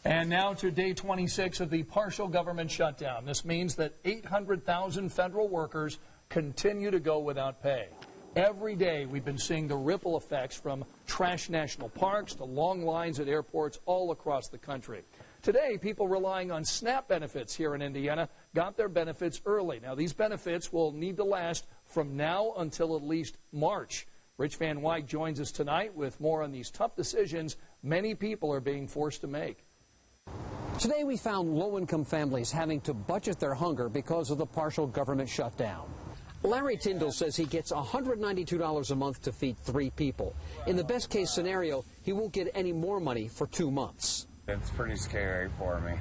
And now to day 26 of the partial government shutdown. This means that 800,000 federal workers continue to go without pay. Every day we've been seeing the ripple effects from trashed national parks to long lines at airports all across the country. Today, people relying on SNAP benefits here in Indiana got their benefits early. Now, these benefits will need to last from now until at least March. Rich Van Wyk joins us tonight with more on these tough decisions many people are being forced to make. Today we found low-income families having to budget their hunger because of the partial government shutdown. Larry Tyndall says he gets $192 a month to feed 3 people. In the best-case scenario, he won't get any more money for 2 months. It's pretty scary for me.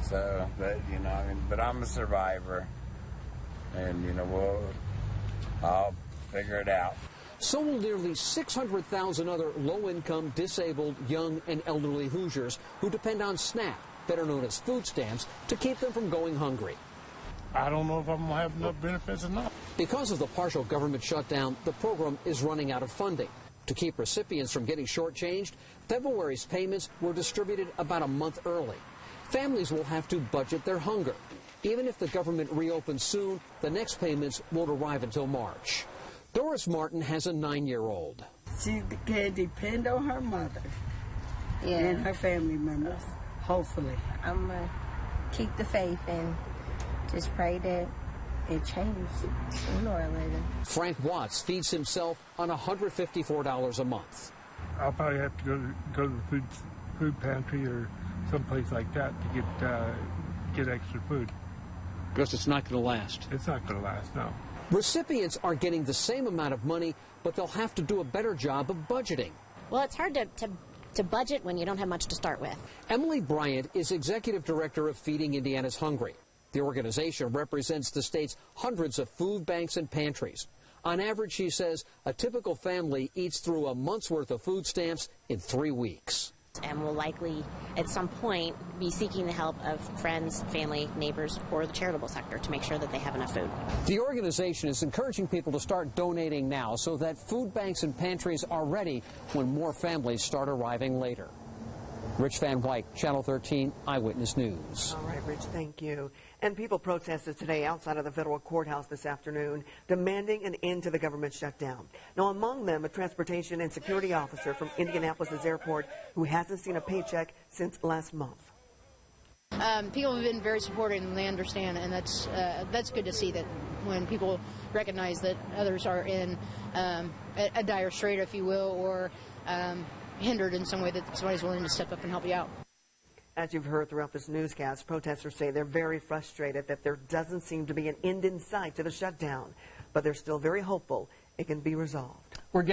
So, but I'm a survivor, and I'll figure it out. So will nearly 600,000 other low-income, disabled, young, and elderly Hoosiers who depend on SNAP, better known as food stamps, to keep them from going hungry. I don't know if I'm going to have enough benefits or not. Because of the partial government shutdown, the program is running out of funding. To keep recipients from getting shortchanged, February's payments were distributed about a month early. Families will have to budget their hunger. Even if the government reopens soon, the next payments won't arrive until March. Doris Martin has a 9-year-old. She can depend on her mother and her family members, hopefully. I'm going to keep the faith and just pray that it changes sooner or later. Frank Watts feeds himself on $154 a month. I'll probably have to go to the food pantry or someplace like that to get extra food. Because it's not going to last. It's not going to last, no. Recipients are getting the same amount of money, but they'll have to do a better job of budgeting. Well, it's hard to budget when you don't have much to start with. Emily Bryant is executive director of Feeding Indiana's Hungry. The organization represents the state's hundreds of food banks and pantries. On average, she says, a typical family eats through a month's worth of food stamps in 3 weeks. And will likely, at some point, be seeking the help of friends, family, neighbors, or the charitable sector to make sure that they have enough food. The organization is encouraging people to start donating now so that food banks and pantries are ready when more families start arriving later. Rich Van Wyk, Channel 13 Eyewitness News. All right, Rich, thank you. And people protested today outside of the federal courthouse this afternoon, demanding an end to the government shutdown. Now, among them, a transportation and security officer from Indianapolis' airport who hasn't seen a paycheck since last month. People have been very supportive and they understand, and that's good to see that when people recognize that others are in a dire strait, if you will, or hindered in some way, that somebody's willing to step up and help you out. As you've heard throughout this newscast, protesters say they're very frustrated that there doesn't seem to be an end in sight to the shutdown, but they're still very hopeful it can be resolved.